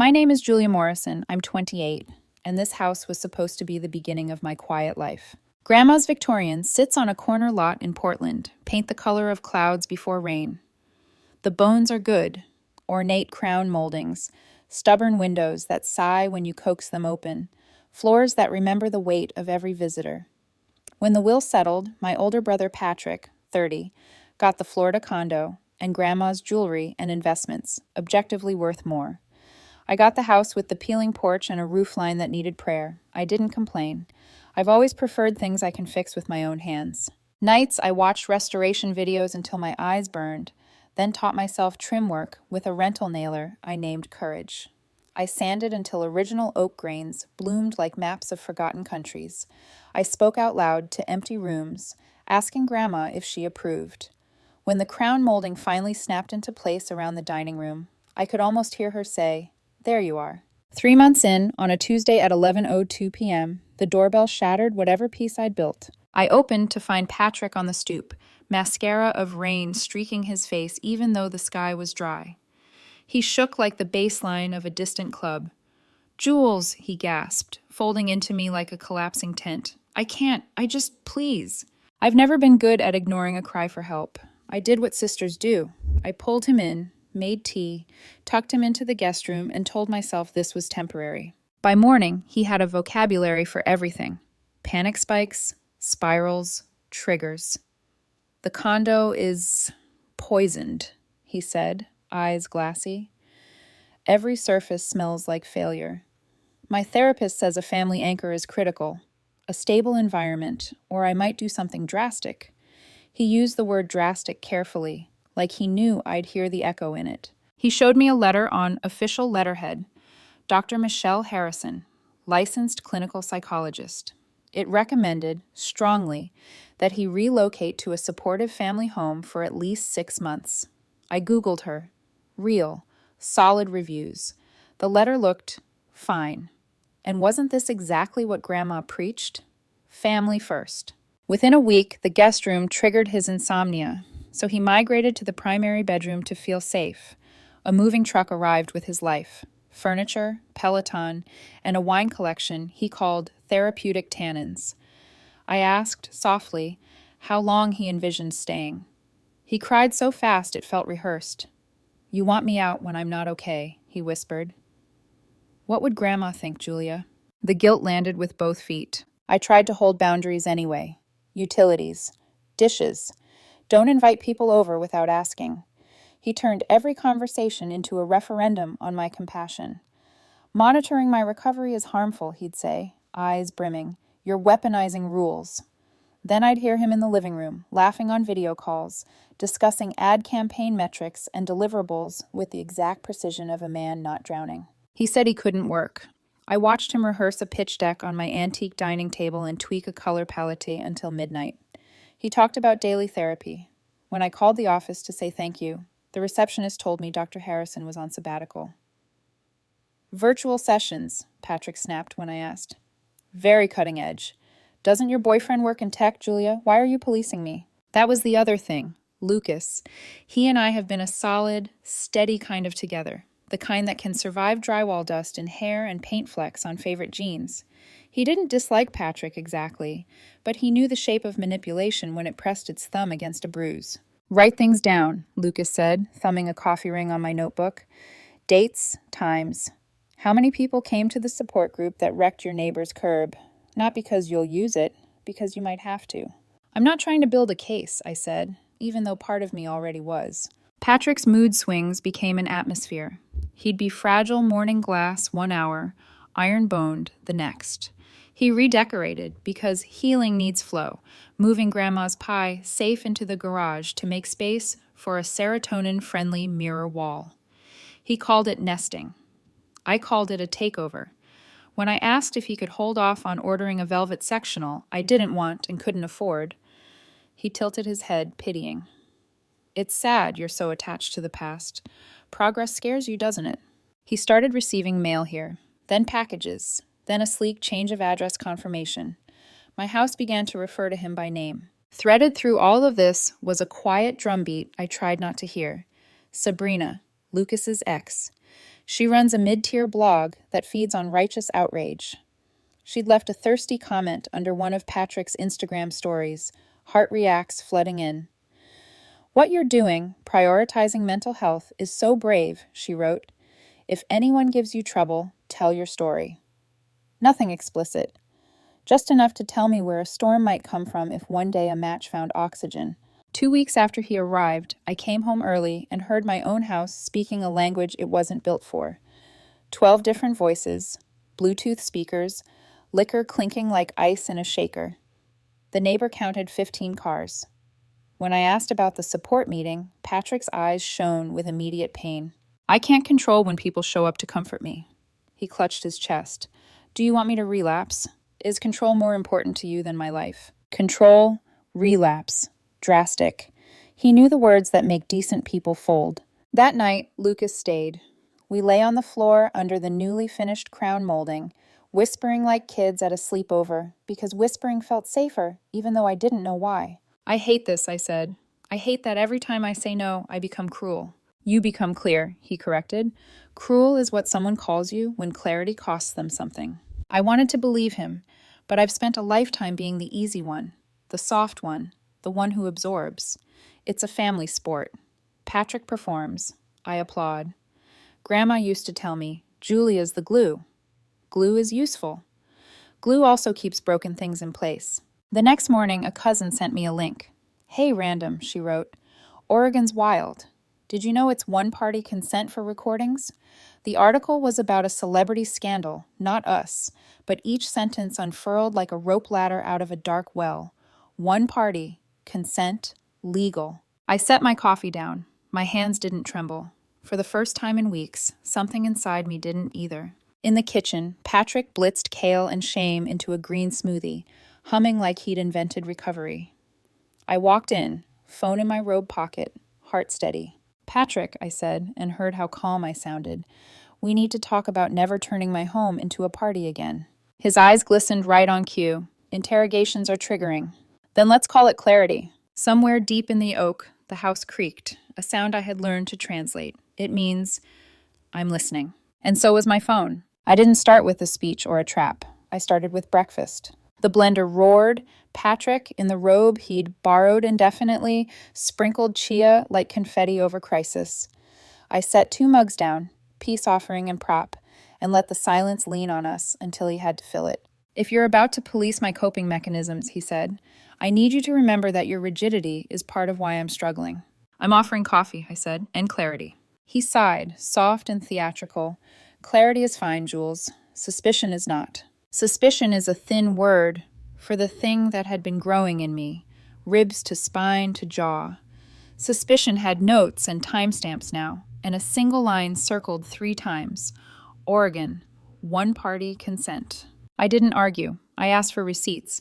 My name is Julia Morrison. I'm 28, and this house was supposed to be the beginning of my quiet life. Grandma's Victorian sits on a corner lot in Portland, paint the color of clouds before rain. The bones are good, ornate crown moldings, stubborn windows that sigh when you coax them open, floors that remember the weight of every visitor. When the will settled, my older brother Patrick, 30, got the Florida condo and Grandma's jewelry and investments, objectively worth more. I got the house with the peeling porch and a roofline that needed prayer. I didn't complain. I've always preferred things I can fix with my own hands. Nights, I watched restoration videos until my eyes burned, then taught myself trim work with a rental nailer I named Courage. I sanded until original oak grains bloomed like maps of forgotten countries. I spoke out loud to empty rooms, asking Grandma if she approved. When the crown molding finally snapped into place around the dining room, I could almost hear her say, "There you are." 3 months in, on a Tuesday at 11:02 p.m., the doorbell shattered whatever piece I'd built. I opened to find Patrick on the stoop, mascara of rain streaking his face even though the sky was dry. He shook like the bass line of a distant club. "Jules," he gasped, folding into me like a collapsing tent. "I can't. Please." I've never been good at ignoring a cry for help. I did what sisters do. I pulled him in, made tea, tucked him into the guest room, and told myself this was temporary. By morning, he had a vocabulary for everything. Panic spikes, spirals, triggers. "The condo is poisoned," he said, eyes glassy. "Every surface smells like failure. My therapist says a family anchor is critical, a stable environment, or I might do something drastic." He used the word drastic carefully, like he knew I'd hear the echo in it. He showed me a letter on official letterhead, Dr. Michelle Harrison, licensed clinical psychologist. It recommended, strongly, that he relocate to a supportive family home for at least 6 months. I Googled her. Real, solid reviews. The letter looked fine. And wasn't this exactly what Grandma preached? Family first. Within a week, the guest room triggered his insomnia, so he migrated to the primary bedroom to feel safe. A moving truck arrived with his life. Furniture, Peloton, and a wine collection he called therapeutic tannins. I asked, softly, how long he envisioned staying. He cried so fast it felt rehearsed. "You want me out when I'm not okay," he whispered. What would Grandma think, Julia? The guilt landed with both feet. I tried to hold boundaries anyway. Utilities. Dishes. Don't invite people over without asking. He turned every conversation into a referendum on my compassion. "Monitoring my recovery is harmful," he'd say, eyes brimming. "You're weaponizing rules." Then I'd hear him in the living room, laughing on video calls, discussing ad campaign metrics and deliverables with the exact precision of a man not drowning. He said he couldn't work. I watched him rehearse a pitch deck on my antique dining table and tweak a color palette until midnight. He talked about daily therapy. When I called the office to say thank you, the receptionist told me Dr. Harrison was on sabbatical. "Virtual sessions," Patrick snapped when I asked. "Very cutting edge. Doesn't your boyfriend work in tech, Julia? Why are you policing me?" That was the other thing. Lucas. He and I have been a solid, steady kind of together. The kind that can survive drywall dust and hair and paint flecks on favorite jeans. He didn't dislike Patrick exactly, but he knew the shape of manipulation when it pressed its thumb against a bruise. "Write things down," Lucas said, thumbing a coffee ring on my notebook. "Dates, times. How many people came to the support group that wrecked your neighbor's curb? Not because you'll use it, because you might have to." "I'm not trying to build a case," I said, even though part of me already was. Patrick's mood swings became an atmosphere. He'd be fragile morning glass 1 hour, iron-boned the next. He redecorated because healing needs flow, moving Grandma's pie safe into the garage to make space for a serotonin-friendly mirror wall. He called it nesting. I called it a takeover. When I asked if he could hold off on ordering a velvet sectional I didn't want and couldn't afford, he tilted his head, pitying. "It's sad you're so attached to the past. Progress scares you, doesn't it?" He started receiving mail here, then packages, then a sleek change of address confirmation. My house began to refer to him by name. Threaded through all of this was a quiet drumbeat I tried not to hear. Sabrina, Lucas's ex. She runs a mid-tier blog that feeds on righteous outrage. She'd left a thirsty comment under one of Patrick's Instagram stories, heart reacts flooding in. "What you're doing, prioritizing mental health, is so brave," she wrote. "If anyone gives you trouble, tell your story." Nothing explicit, just enough to tell me where a storm might come from if one day a match found oxygen. 2 weeks after he arrived, I came home early and heard my own house speaking a language it wasn't built for. 12 different voices, Bluetooth speakers, liquor clinking like ice in a shaker. The neighbor counted 15 cars. When I asked about the support meeting, Patrick's eyes shone with immediate pain. "I can't control when people show up to comfort me." He clutched his chest. "Do you want me to relapse? Is control more important to you than my life?" Control, relapse, drastic. He knew the words that make decent people fold. That night, Lucas stayed. We lay on the floor under the newly finished crown molding, whispering like kids at a sleepover, because whispering felt safer, even though I didn't know why. "I hate this," I said. "I hate that every time I say no, I become cruel." "You become clear," he corrected. "Cruel is what someone calls you when clarity costs them something." I wanted to believe him, but I've spent a lifetime being the easy one, the soft one, the one who absorbs. It's a family sport. Patrick performs. I applaud. Grandma used to tell me, "Julia's the glue." Glue is useful. Glue also keeps broken things in place. The next morning, a cousin sent me a link. "Hey, random," she wrote. "Oregon's wild. Did you know it's one-party consent for recordings?" The article was about a celebrity scandal, not us, but each sentence unfurled like a rope ladder out of a dark well. One party, consent, legal. I set my coffee down. My hands didn't tremble. For the first time in weeks, something inside me didn't either. In the kitchen, Patrick blitzed kale and shame into a green smoothie, humming like he'd invented recovery. I walked in, phone in my robe pocket, heart steady. "Patrick," I said, and heard how calm I sounded. "We need to talk about never turning my home into a party again." His eyes glistened right on cue. Interrogations are triggering. "Then let's call it clarity." Somewhere deep in the oak, the house creaked, a sound I had learned to translate. It means, "I'm listening." And so was my phone. I didn't start with a speech or a trap. I started with breakfast. The blender roared. Patrick, in the robe he'd borrowed indefinitely, sprinkled chia like confetti over crisis. I set 2 mugs down, peace offering and prop, and let the silence lean on us until he had to fill it. "If you're about to police my coping mechanisms," he said, "I need you to remember that your rigidity is part of why I'm struggling." "I'm offering coffee," I said, "and clarity." He sighed, soft and theatrical. "Clarity is fine, Jules. Suspicion is not." Suspicion is a thin word for the thing that had been growing in me, ribs to spine to jaw. Suspicion had notes and timestamps now, and a single line circled 3 times. Oregon, one-party consent. I didn't argue. I asked for receipts.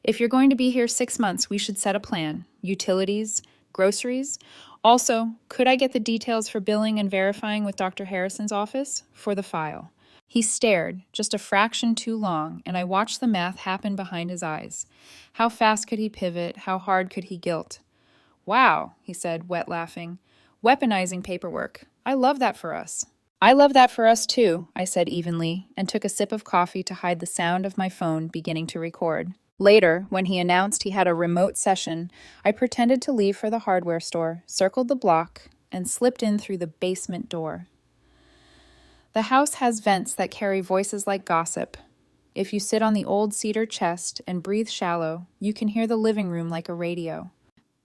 "If you're going to be here 6 months, we should set a plan. Utilities, groceries. Also, could I get the details for billing and verifying with Dr. Harrison's office? For the file." He stared, just a fraction too long, and I watched the math happen behind his eyes. How fast could he pivot? How hard could he guilt? "Wow," he said, wet laughing. "Weaponizing paperwork. I love that for us." "I love that for us too," I said evenly, and took a sip of coffee to hide the sound of my phone beginning to record. Later, when he announced he had a remote session, I pretended to leave for the hardware store, circled the block, and slipped in through the basement door. The house has vents that carry voices like gossip. If you sit on the old cedar chest and breathe shallow, you can hear the living room like a radio.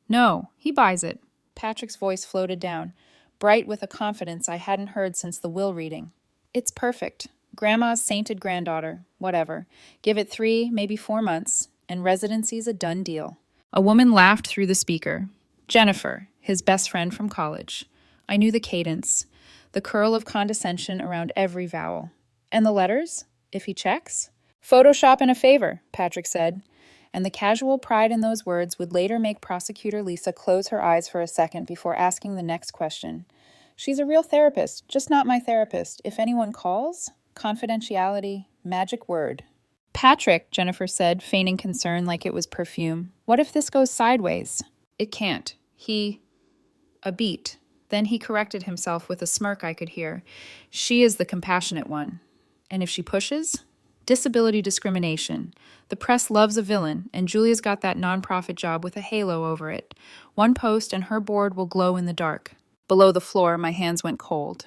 "No, he buys it." Patrick's voice floated down, bright with a confidence I hadn't heard since the will reading. "It's perfect. Grandma's sainted granddaughter, whatever. Give it 3, maybe 4 months, and residency's a done deal." A woman laughed through the speaker. Jennifer, his best friend from college. I knew the cadence, the curl of condescension around every vowel. "And the letters? If he checks?" "Photoshop in a favor," Patrick said, and the casual pride in those words would later make Prosecutor Lisa close her eyes for a second before asking the next question. "She's a real therapist, just not my therapist. If anyone calls? Confidentiality, magic word." "Patrick," Jennifer said, feigning concern like it was perfume, "what if this goes sideways?" "It can't. A beat. Then he corrected himself with a smirk I could hear. She is the compassionate one. And if she pushes? Disability discrimination. The press loves a villain, and Julia's got that nonprofit job with a halo over it. One post and her board will glow in the dark. Below the floor, my hands went cold.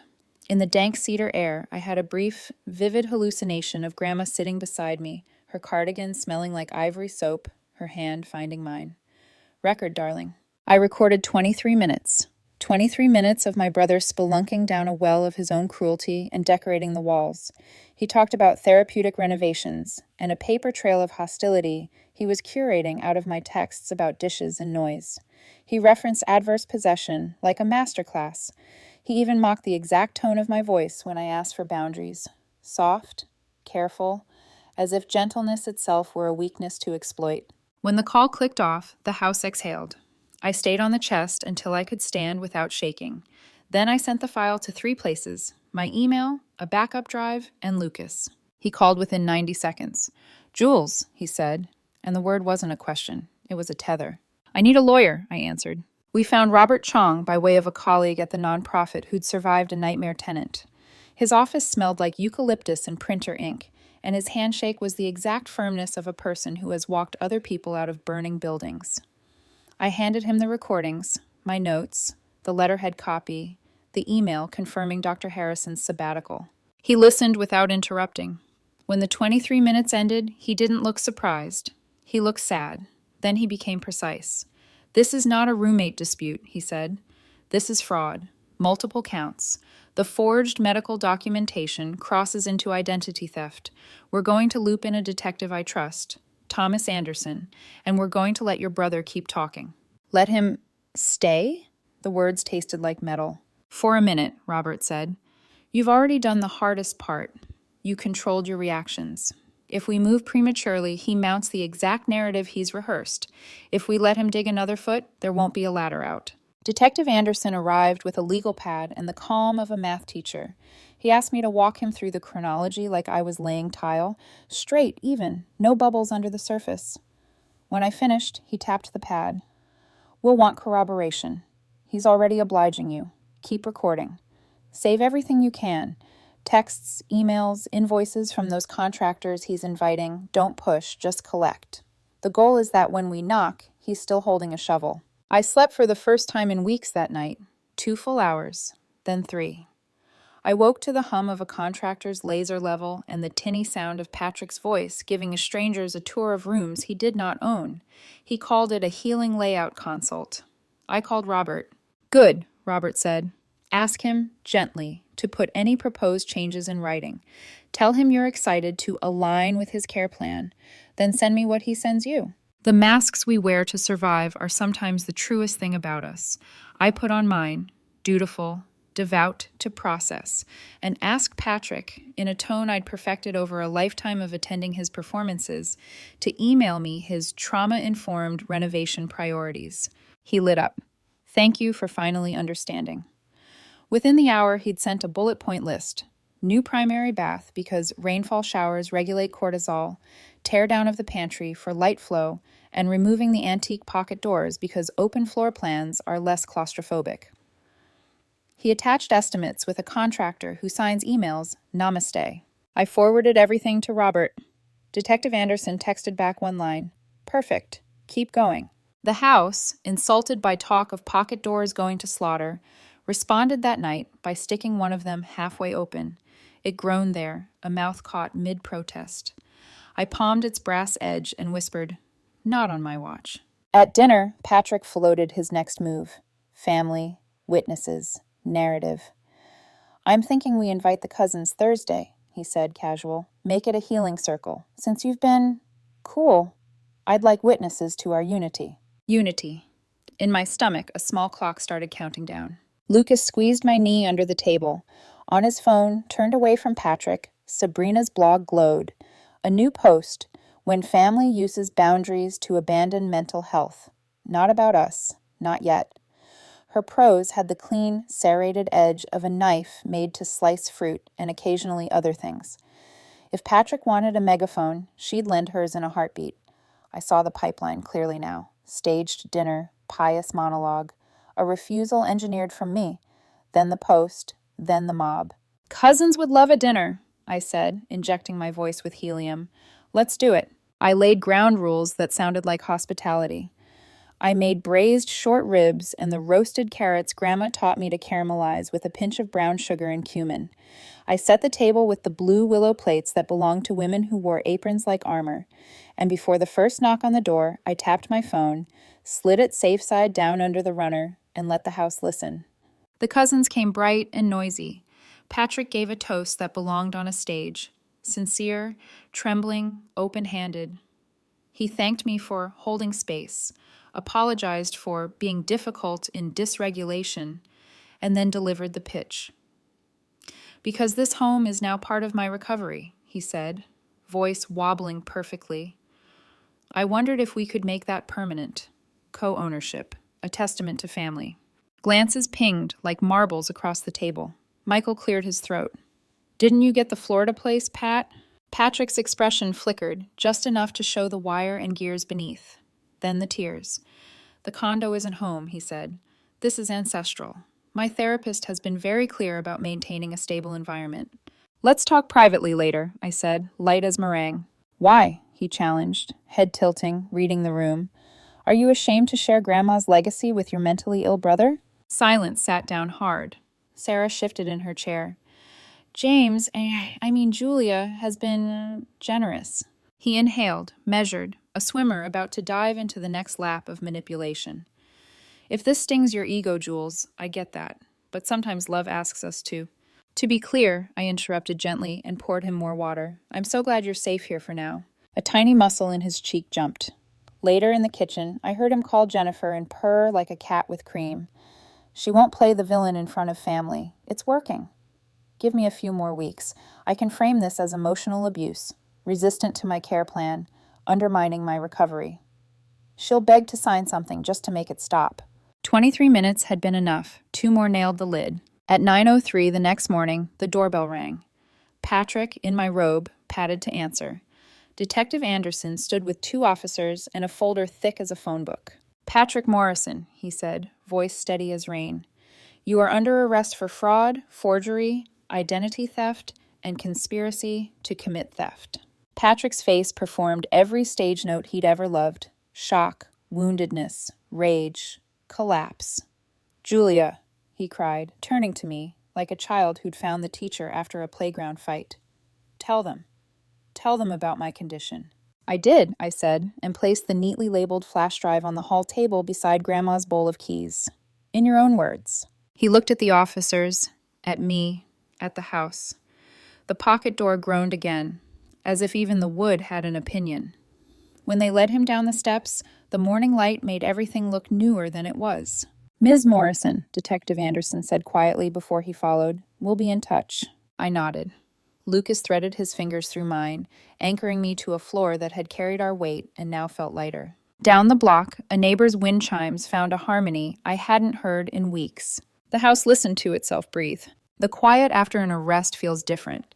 In the dank cedar air, I had a brief, vivid hallucination of Grandma sitting beside me, her cardigan smelling like ivory soap, her hand finding mine. Record, darling. I recorded 23 minutes. 23 minutes of my brother spelunking down a well of his own cruelty and decorating the walls. He talked about therapeutic renovations and a paper trail of hostility he was curating out of my texts about dishes and noise. He referenced adverse possession like a masterclass. He even mocked the exact tone of my voice when I asked for boundaries. Soft, careful, as if gentleness itself were a weakness to exploit. When the call clicked off, the house exhaled. I stayed on the chest until I could stand without shaking. Then I sent the file to 3 places: my email, a backup drive, and Lucas. He called within 90 seconds. "Jules," he said, and the word wasn't a question. It was a tether. "I need a lawyer," I answered. We found Robert Chong by way of a colleague at the nonprofit who'd survived a nightmare tenant. His office smelled like eucalyptus and printer ink, and his handshake was the exact firmness of a person who has walked other people out of burning buildings. I handed him the recordings, my notes, the letterhead copy, the email confirming Dr. Harrison's sabbatical. He listened without interrupting. When the 23 minutes ended, he didn't look surprised. He looked sad. Then he became precise. "This is not a roommate dispute," he said. "This is fraud. Multiple counts. The forged medical documentation crosses into identity theft. We're going to loop in a detective I trust, Thomas Anderson, and we're going to let your brother keep talking." "Let him stay?" The words tasted like metal. "For a minute," Robert said. "You've already done the hardest part. You controlled your reactions. If we move prematurely, he mounts the exact narrative he's rehearsed. If we let him dig another foot, there won't be a ladder out." Detective Anderson arrived with a legal pad and the calm of a math teacher. He asked me to walk him through the chronology like I was laying tile, straight, even, no bubbles under the surface. When I finished, he tapped the pad. "We'll want corroboration. He's already obliging you. Keep recording. Save everything you can. Texts, emails, invoices from those contractors he's inviting. Don't push, just collect. The goal is that when we knock, he's still holding a shovel." I slept for the first time in weeks that night. 2 full hours, then 3. I woke to the hum of a contractor's laser level and the tinny sound of Patrick's voice giving strangers a tour of rooms he did not own. He called it a healing layout consult. I called Robert. "Good," Robert said. "Ask him, gently, to put any proposed changes in writing. Tell him you're excited to align with his care plan. Then send me what he sends you." The masks we wear to survive are sometimes the truest thing about us. I put on mine, dutiful, devout to process, and asked Patrick, in a tone I'd perfected over a lifetime of attending his performances, to email me his trauma-informed renovation priorities. He lit up. "Thank you for finally understanding." Within the hour, he'd sent a bullet point list. New primary bath because rainfall showers regulate cortisol, tear down of the pantry for light flow, and removing the antique pocket doors because open floor plans are less claustrophobic. He attached estimates with a contractor who signs emails, "Namaste." I forwarded everything to Robert. Detective Anderson texted back one line, "Perfect. Keep going." The house, insulted by talk of pocket doors going to slaughter, responded that night by sticking one of them halfway open. It groaned there, a mouth caught mid-protest. I palmed its brass edge and whispered, "Not on my watch." At dinner, Patrick floated his next move. Family, witnesses, narrative. "I'm thinking we invite the cousins Thursday," he said, casual. "Make it a healing circle. Since you've been cool, I'd like witnesses to our unity." Unity. In my stomach, a small clock started counting down. Lucas squeezed my knee under the table. On his phone, turned away from Patrick, Sabrina's blog glowed. A new post, "When family uses boundaries to abandon mental health." Not about us. Not yet. Her prose had the clean, serrated edge of a knife made to slice fruit and occasionally other things. If Patrick wanted a megaphone, she'd lend hers in a heartbeat. I saw the pipeline clearly now. Staged dinner, pious monologue, a refusal engineered from me, then the post, then the mob. Cousins would love a dinner, I said, injecting my voice with helium. Let's do it. I laid ground rules that sounded like hospitality. I made braised short ribs and the roasted carrots Grandma taught me to caramelize with a pinch of brown sugar and cumin. I set the table with the blue willow plates that belonged to women who wore aprons like armor, and before the first knock on the door, I tapped my phone, slid it safe side down under the runner, and let the house listen. The cousins came bright and noisy. Patrick gave a toast that belonged on a stage, sincere, trembling, open-handed. He thanked me for holding space, apologized for being difficult in dysregulation, and then delivered the pitch. Because this home is now part of my recovery, he said, voice wobbling perfectly. I wondered if we could make that permanent. Co-ownership, a testament to family. Glances pinged like marbles across the table. Michael cleared his throat. Didn't you get the Florida place, Pat? Patrick's expression flickered, just enough to show the wire and gears beneath. Then the tears. The condo isn't home, he said. This is ancestral. My therapist has been very clear about maintaining a stable environment. Let's talk privately later, I said, light as meringue. Why? He challenged, head tilting, reading the room. Are you ashamed to share Grandma's legacy with your mentally ill brother? Silence sat down hard. Sarah shifted in her chair. James, Julia, has been generous. He inhaled, measured, a swimmer about to dive into the next lap of manipulation. If this stings your ego, Jules, I get that, but sometimes love asks us to. To be clear, I interrupted gently and poured him more water. I'm so glad you're safe here for now. A tiny muscle in his cheek jumped. Later in the kitchen, I heard him call Jennifer and purr like a cat with cream. She won't play the villain in front of family. It's working. Give me a few more weeks. I can frame this as emotional abuse, resistant to my care plan, undermining my recovery. She'll beg to sign something just to make it stop. 23 minutes had been enough. 2 more nailed the lid. At 9:03 the next morning, the doorbell rang. Patrick, in my robe, patted to answer. Detective Anderson stood with 2 officers and a folder thick as a phone book. Patrick Morrison, he said, voice steady as rain. You are under arrest for fraud, forgery, identity theft, and conspiracy to commit theft. Patrick's face performed every stage note he'd ever loved. Shock, woundedness, rage, collapse. Julia, he cried, turning to me, like a child who'd found the teacher after a playground fight. Tell them about my condition. I did, I said, and placed the neatly labeled flash drive on the hall table beside Grandma's bowl of keys. In your own words. He looked at the officers, at me, at the house. The pocket door groaned again, as if even the wood had an opinion. When they led him down the steps, the morning light made everything look newer than it was. Ms. Morrison, Detective Anderson said quietly before he followed, we'll be in touch. I nodded. Lucas threaded his fingers through mine, anchoring me to a floor that had carried our weight and now felt lighter. Down the block, a neighbor's wind chimes found a harmony I hadn't heard in weeks. The house listened to itself breathe. The quiet after an arrest feels different.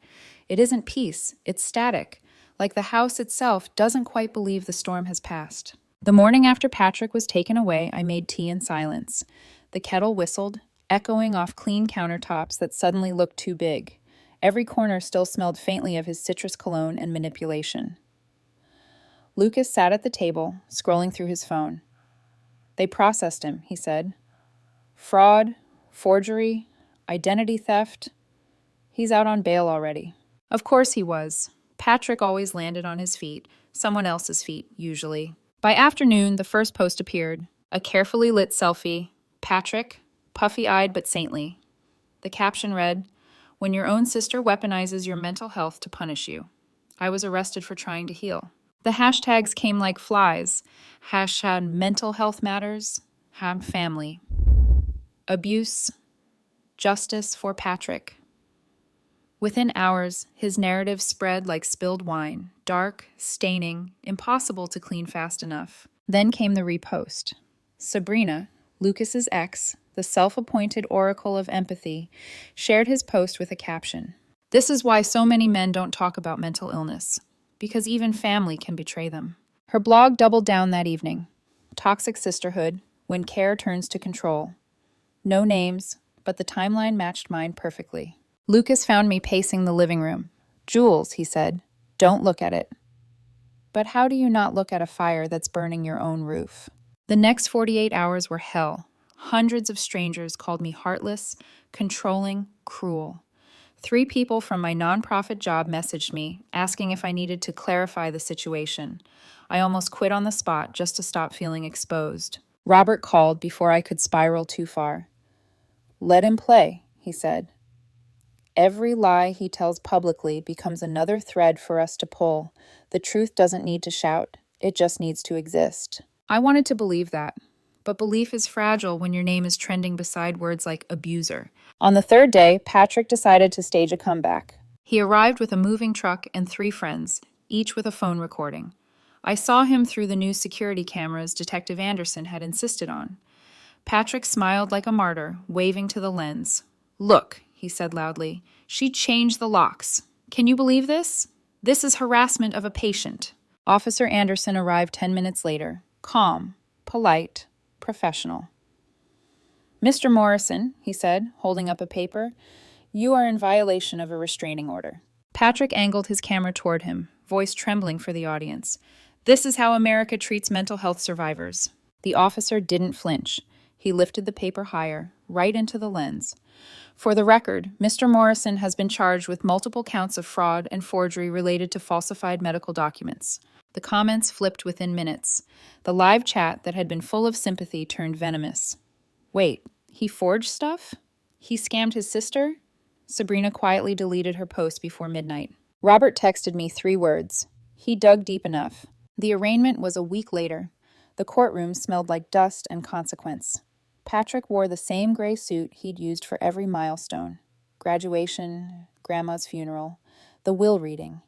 It isn't peace, it's static, like the house itself doesn't quite believe the storm has passed. The morning after Patrick was taken away, I made tea in silence. The kettle whistled, echoing off clean countertops that suddenly looked too big. Every corner still smelled faintly of his citrus cologne and manipulation. Lucas sat at the table, scrolling through his phone. They processed him, he said. Fraud, forgery, identity theft. He's out on bail already. Of course he was. Patrick always landed on his feet, someone else's feet, usually. By afternoon, the first post appeared. A carefully lit selfie. Patrick, puffy-eyed but saintly. The caption read, When your own sister weaponizes your mental health to punish you. I was arrested for trying to heal. The hashtags came like flies. Hashtag mental health matters. Family. Abuse. Justice for Patrick. Within hours, his narrative spread like spilled wine, dark, staining, impossible to clean fast enough. Then came the repost. Sabrina, Lucas's ex, the self-appointed oracle of empathy, shared his post with a caption. This is why so many men don't talk about mental illness, because even family can betray them. Her blog doubled down that evening. Toxic sisterhood, when care turns to control. No names, but the timeline matched mine perfectly. Lucas found me pacing the living room. "Jules," he said, "don't look at it." But how do you not look at a fire that's burning your own roof? The next 48 hours were hell. Hundreds of strangers called me heartless, controlling, cruel. 3 people from my nonprofit job messaged me, asking if I needed to clarify the situation. I almost quit on the spot just to stop feeling exposed. Robert called before I could spiral too far. "Let him play," he said. "Every lie he tells publicly becomes another thread for us to pull. The truth doesn't need to shout. It just needs to exist." I wanted to believe that, but belief is fragile when your name is trending beside words like abuser. On the 3rd day, Patrick decided to stage a comeback. He arrived with a moving truck and 3 friends, each with a phone recording. I saw him through the new security cameras Detective Anderson had insisted on. Patrick smiled like a martyr, waving to the lens. "Look," he said loudly, "she changed the locks. Can you believe this? This is harassment of a patient." Officer Anderson arrived 10 minutes later, calm, polite, professional. "Mr. Morrison," he said, holding up a paper, "you are in violation of a restraining order." Patrick angled his camera toward him, voice trembling for the audience. "This is how America treats mental health survivors." The officer didn't flinch. He lifted the paper higher, right into the lens. "For the record, Mr. Morrison has been charged with multiple counts of fraud and forgery related to falsified medical documents." The comments flipped within minutes. The live chat that had been full of sympathy turned venomous. "Wait, he forged stuff? He scammed his sister?" Sabrina quietly deleted her post before midnight. Robert texted me 3 words. He dug deep enough. The arraignment was a week later. The courtroom smelled like dust and consequence. Patrick wore the same gray suit he'd used for every milestone. Graduation, Grandma's funeral, the will reading.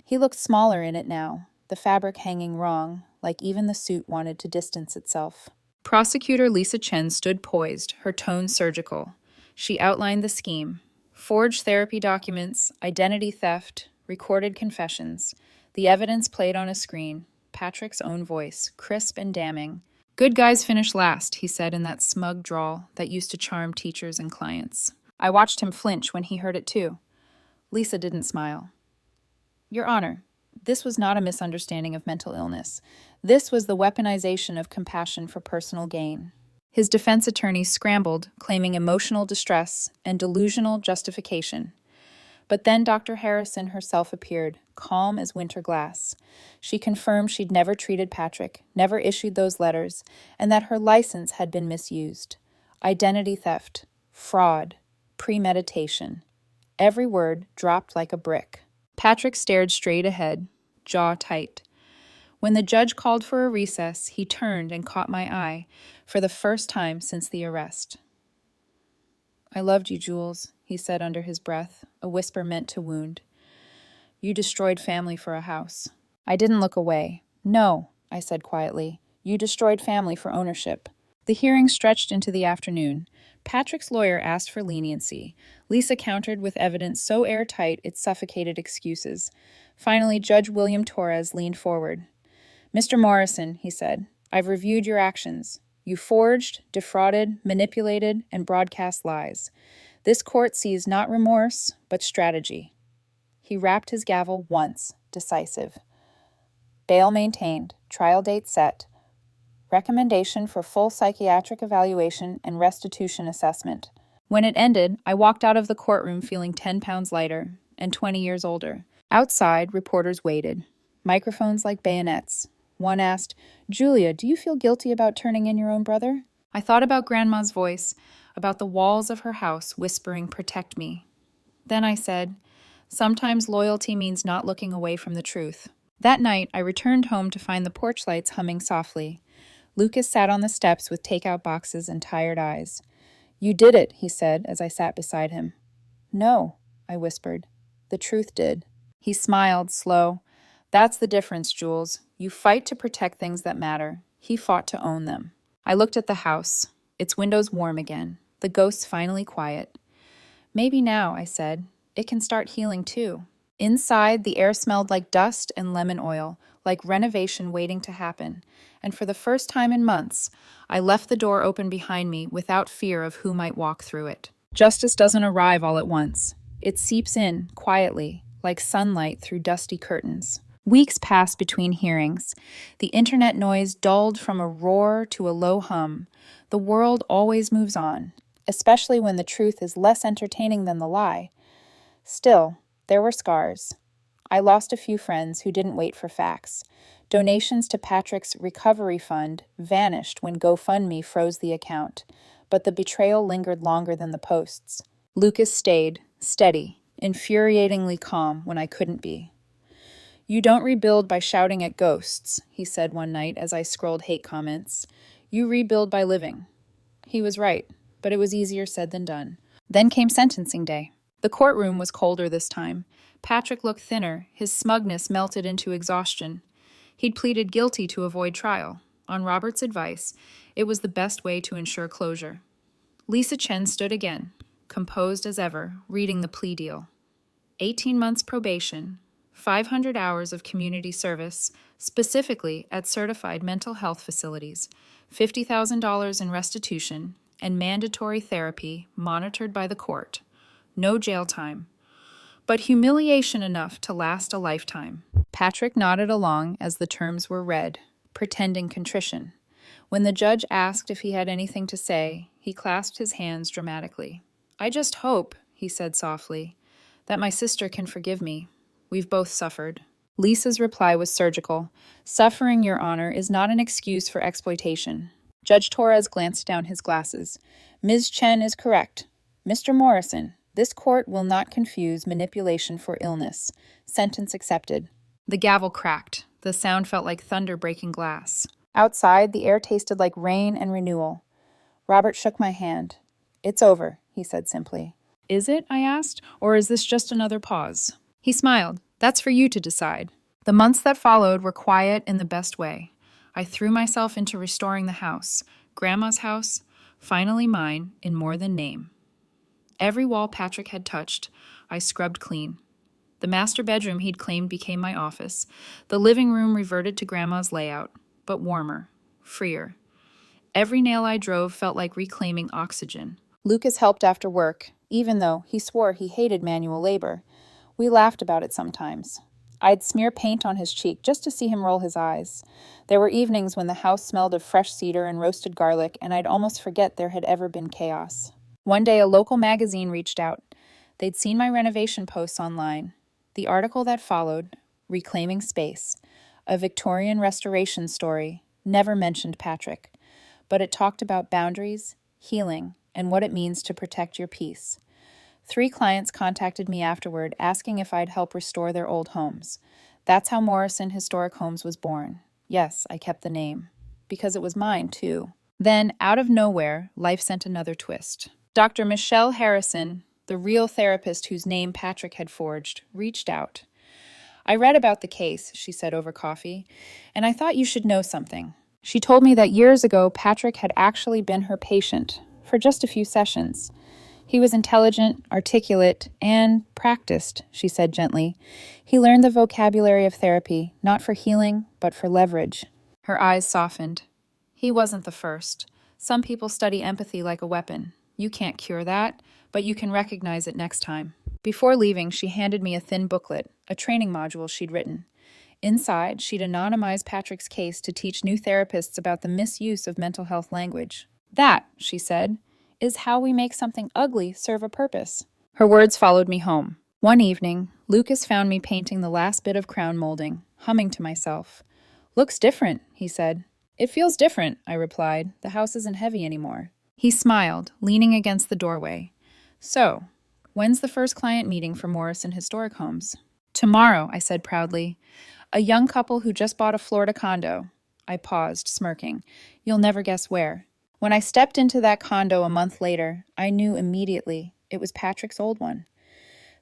He looked smaller in it now, the fabric hanging wrong, like even the suit wanted to distance itself. Prosecutor Lisa Chen stood poised, her tone surgical. She outlined the scheme. Forged therapy documents, identity theft, recorded confessions. The evidence played on a screen. Patrick's own voice, crisp and damning. "Good guys finish last," he said in that smug drawl that used to charm teachers and clients. I watched him flinch when he heard it too. Lisa didn't smile. "Your Honor, this was not a misunderstanding of mental illness. This was the weaponization of compassion for personal gain." His defense attorney scrambled, claiming emotional distress and delusional justification. But then Dr. Harrison herself appeared, calm as winter glass. She confirmed she'd never treated Patrick, never issued those letters, and that her license had been misused. Identity theft, fraud, premeditation. Every word dropped like a brick. Patrick stared straight ahead, jaw tight. When the judge called for a recess, he turned and caught my eye for the first time since the arrest. "I loved you, Jules," he said under his breath, a whisper meant to wound. "You destroyed family for a house." I didn't look away. "No," I said quietly. "You destroyed family for ownership." The hearing stretched into the afternoon. Patrick's lawyer asked for leniency. Lisa countered with evidence so airtight it suffocated excuses. Finally, Judge William Torres leaned forward. "Mr. Morrison," he said, "I've reviewed your actions. You forged, defrauded, manipulated, and broadcast lies. This court sees not remorse, but strategy." He rapped his gavel once, decisive. "Bail maintained, trial date set. Recommendation for full psychiatric evaluation and restitution assessment." When it ended, I walked out of the courtroom feeling 10 pounds lighter and 20 years older. Outside, reporters waited. Microphones like bayonets. One asked, "Julia, do you feel guilty about turning in your own brother?" I thought about Grandma's voice, about the walls of her house whispering, "Protect me." Then I said, "Sometimes loyalty means not looking away from the truth." That night, I returned home to find the porch lights humming softly. Lucas sat on the steps with takeout boxes and tired eyes. "You did it," he said as I sat beside him. "No," I whispered. "The truth did." He smiled, slow. "That's the difference, Jules. You fight to protect things that matter. He fought to own them." I looked at the house, its windows warm again, the ghosts finally quiet. "Maybe now," I said, "it can start healing too. Inside, the air smelled like dust and lemon oil, like renovation waiting to happen. And for the first time in months, I left the door open behind me without fear of who might walk through it. Justice doesn't arrive all at once. It seeps in, quietly, like sunlight through dusty curtains. Weeks passed between hearings. The internet noise dulled from a roar to a low hum. The world always moves on, especially when the truth is less entertaining than the lie. Still, there were scars. I lost a few friends who didn't wait for facts. Donations to Patrick's recovery fund vanished when GoFundMe froze the account, but the betrayal lingered longer than the posts. Lucas stayed, steady, infuriatingly calm when I couldn't be. "You don't rebuild by shouting at ghosts," he said one night as I scrolled hate comments. "You rebuild by living." He was right, but it was easier said than done. Then came sentencing day. The courtroom was colder this time. Patrick looked thinner, his smugness melted into exhaustion. He'd pleaded guilty to avoid trial. On Robert's advice, it was the best way to ensure closure. Lisa Chen stood again, composed as ever, reading the plea deal. 18 months probation, 500 hours of community service, specifically at certified mental health facilities, $50,000 in restitution, and mandatory therapy monitored by the court. No jail time, but humiliation enough to last a lifetime. Patrick nodded along as the terms were read, pretending contrition. When the judge asked if he had anything to say, he clasped his hands dramatically. "I just hope," he said softly, "that my sister can forgive me. We've both suffered." Lisa's reply was surgical. "Suffering, Your Honor, is not an excuse for exploitation." Judge Torres glanced down his glasses. "Ms. Chen is correct. Mr. Morrison, this court will not confuse manipulation for illness. Sentence accepted." The gavel cracked. The sound felt like thunder breaking glass. Outside, the air tasted like rain and renewal. Robert shook my hand. "It's over," he said simply. "Is it?" I asked. "Or is this just another pause?" He smiled. "That's for you to decide." The months that followed were quiet in the best way. I threw myself into restoring the house, Grandma's house, finally mine in more than name. Every wall Patrick had touched, I scrubbed clean. The master bedroom he'd claimed became my office. The living room reverted to Grandma's layout, but warmer, freer. Every nail I drove felt like reclaiming oxygen. Lucas helped after work, even though he swore he hated manual labor. We laughed about it sometimes. I'd smear paint on his cheek just to see him roll his eyes. There were evenings when the house smelled of fresh cedar and roasted garlic, and I'd almost forget there had ever been chaos. One day, a local magazine reached out. They'd seen my renovation posts online. The article that followed, Reclaiming Space, a Victorian restoration story, never mentioned Patrick, but it talked about boundaries, healing, and what it means to protect your peace. 3 clients contacted me afterward asking if I'd help restore their old homes. That's how Morrison Historic Homes was born. Yes, I kept the name. Because it was mine, too. Then, out of nowhere, life sent another twist. Dr. Michelle Harrison, the real therapist whose name Patrick had forged, reached out. "I read about the case," she said over coffee, "and I thought you should know something." She told me that years ago Patrick had actually been her patient, for just a few sessions. "He was intelligent, articulate, and practiced," she said gently. "He learned the vocabulary of therapy, not for healing, but for leverage." Her eyes softened. "He wasn't the first. Some people study empathy like a weapon. You can't cure that, but you can recognize it next time." Before leaving, she handed me a thin booklet, a training module she'd written. Inside, she'd anonymized Patrick's case to teach new therapists about the misuse of mental health language. "That," she said, "is how we make something ugly serve a purpose." Her words followed me home. One evening, Lucas found me painting the last bit of crown molding, humming to myself. "Looks different," he said. "It feels different," I replied. "The house isn't heavy anymore." He smiled, leaning against the doorway. "So, when's the first client meeting for Morrison Historic Homes?" "Tomorrow," I said proudly. "A young couple who just bought a Florida condo." I paused, smirking. "You'll never guess where." When I stepped into that condo a month later, I knew immediately it was Patrick's old one.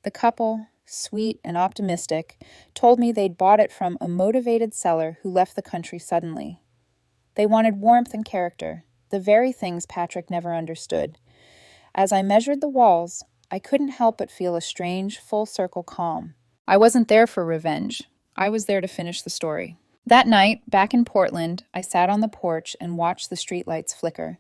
The couple, sweet and optimistic, told me they'd bought it from a motivated seller who left the country suddenly. They wanted warmth and character, the very things Patrick never understood. As I measured the walls, I couldn't help but feel a strange, full-circle calm. I wasn't there for revenge. I was there to finish the story. That night, back in Portland, I sat on the porch and watched the streetlights flicker.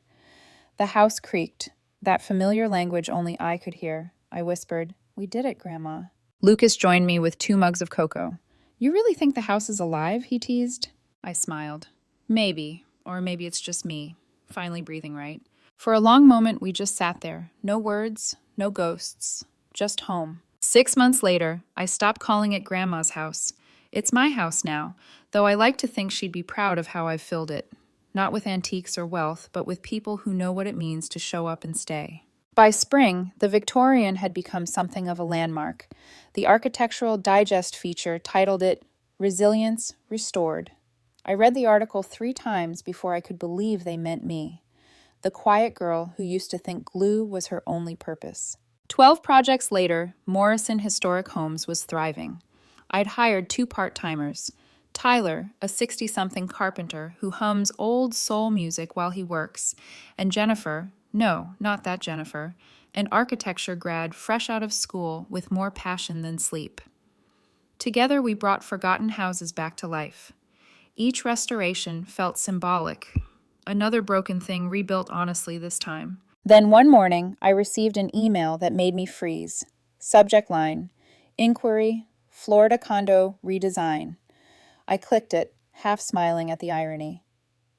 The house creaked, that familiar language only I could hear. I whispered, "We did it, Grandma." Lucas joined me with 2 mugs of cocoa. "You really think the house is alive?" he teased. I smiled. Maybe, or maybe it's just me, finally breathing right. For a long moment, we just sat there. No words, no ghosts, just home. 6 months later, I stopped calling it Grandma's house. It's my house now, though I like to think she'd be proud of how I've filled it. Not with antiques or wealth, but with people who know what it means to show up and stay. By spring, the Victorian had become something of a landmark. The Architectural Digest feature titled it Resilience Restored. I read the article 3 times before I could believe they meant me, the quiet girl who used to think glue was her only purpose. 12 projects later, Morrison Historic Homes was thriving. I'd hired 2 part-timers. Tyler, a 60-something carpenter who hums old soul music while he works, and Jennifer, no, not that Jennifer, an architecture grad fresh out of school with more passion than sleep. Together we brought forgotten houses back to life. Each restoration felt symbolic. Another broken thing rebuilt honestly this time. Then one morning, I received an email that made me freeze. Subject line, Inquiry, Florida Condo Redesign. I clicked it, half smiling at the irony.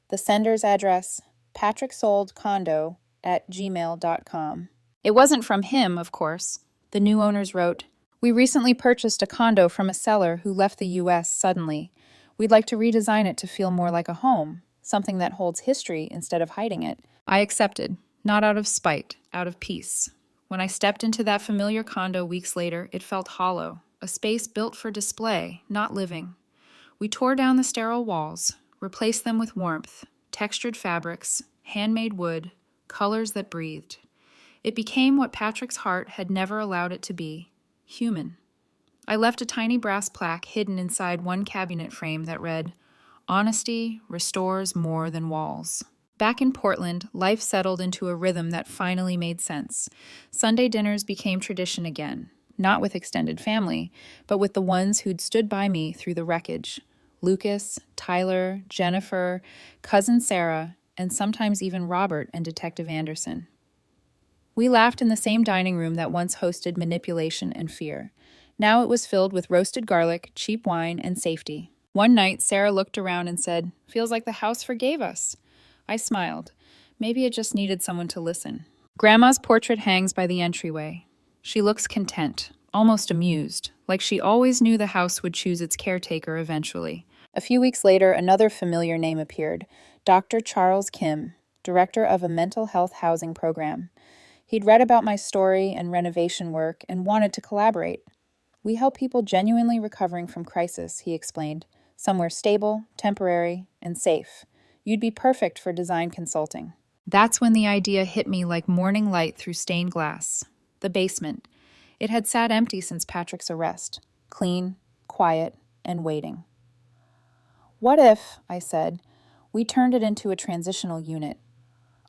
The sender's address, patricksoldcondo@gmail.com. It wasn't from him, of course. The new owners wrote, "We recently purchased a condo from a seller who left the U.S. suddenly. We'd like to redesign it to feel more like a home, something that holds history instead of hiding it." I accepted, not out of spite, out of peace. When I stepped into that familiar condo weeks later, it felt hollow, a space built for display, not living. We tore down the sterile walls, replaced them with warmth, textured fabrics, handmade wood, colors that breathed. It became what Patrick's heart had never allowed it to be, human. I left a tiny brass plaque hidden inside one cabinet frame that read, "Honesty restores more than walls." Back in Portland, life settled into a rhythm that finally made sense. Sunday dinners became tradition again, not with extended family, but with the ones who'd stood by me through the wreckage. Lucas, Tyler, Jennifer, cousin Sarah, and sometimes even Robert and Detective Anderson. We laughed in the same dining room that once hosted manipulation and fear. Now it was filled with roasted garlic, cheap wine, and safety. One night, Sarah looked around and said, "Feels like the house forgave us." I smiled. Maybe it just needed someone to listen. Grandma's portrait hangs by the entryway. She looks content, almost amused, like she always knew the house would choose its caretaker eventually. A few weeks later, another familiar name appeared, Dr. Charles Kim, director of a mental health housing program. He'd read about my story and renovation work and wanted to collaborate. "We help people genuinely recovering from crisis," he explained. "Somewhere stable, temporary, and safe. You'd be perfect for design consulting." That's when the idea hit me like morning light through stained glass. The basement. It had sat empty since Patrick's arrest. Clean, quiet, and waiting. "What if," I said, "we turned it into a transitional unit?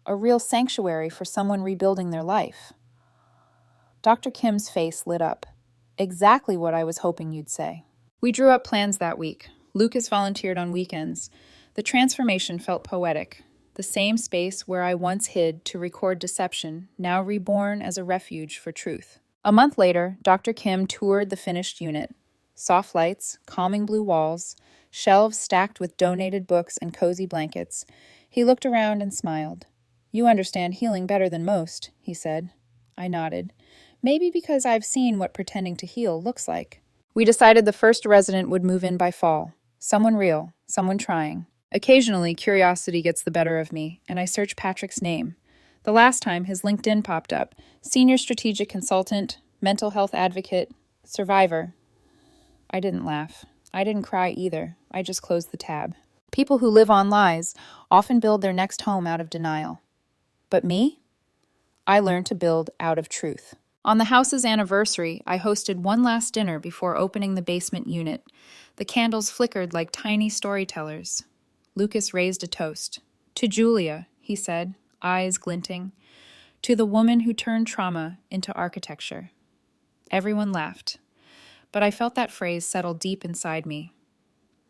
A real sanctuary for someone rebuilding their life?" Dr. Kim's face lit up. Exactly what I was hoping you'd say. We drew up plans that week. Lucas volunteered on weekends. The transformation felt poetic. The same space where I once hid to record deception, now reborn as a refuge for truth. A month later, Dr. Kim toured the finished unit. Soft lights, calming blue walls, shelves stacked with donated books and cozy blankets. He looked around and smiled. "You understand healing better than most," he said. I nodded. Maybe because I've seen what pretending to heal looks like. We decided the first resident would move in by fall. Someone real, someone trying. Occasionally, curiosity gets the better of me, and I search Patrick's name. The last time, his LinkedIn popped up. Senior strategic consultant, mental health advocate, survivor. I didn't laugh. I didn't cry either. I just closed the tab. People who live on lies often build their next home out of denial. But me? I learned to build out of truth. On the house's anniversary, I hosted one last dinner before opening the basement unit. The candles flickered like tiny storytellers. Lucas raised a toast. "To Julia," he said, eyes glinting. "To the woman who turned trauma into architecture." Everyone laughed. But I felt that phrase settle deep inside me.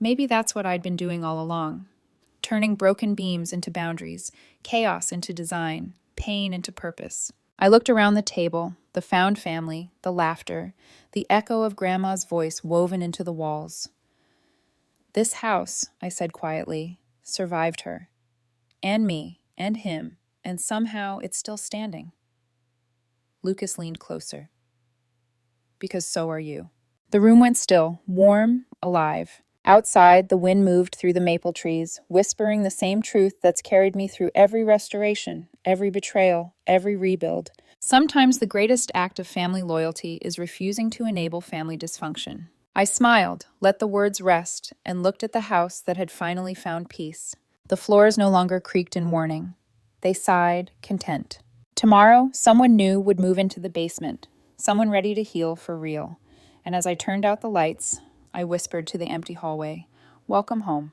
Maybe that's what I'd been doing all along, turning broken beams into boundaries, chaos into design, pain into purpose. I looked around the table, the found family, the laughter, the echo of Grandma's voice woven into the walls. This house, I said quietly, survived her, and me, and him, and somehow it's still standing. Lucas leaned closer. Because so are you. The room went still, warm, alive. Outside, the wind moved through the maple trees, whispering the same truth that's carried me through every restoration, every betrayal, every rebuild. Sometimes the greatest act of family loyalty is refusing to enable family dysfunction. I smiled, let the words rest, and looked at the house that had finally found peace. The floors no longer creaked in warning. They sighed, content. Tomorrow, someone new would move into the basement, someone ready to heal for real. And as I turned out the lights, I whispered to the empty hallway, "Welcome home."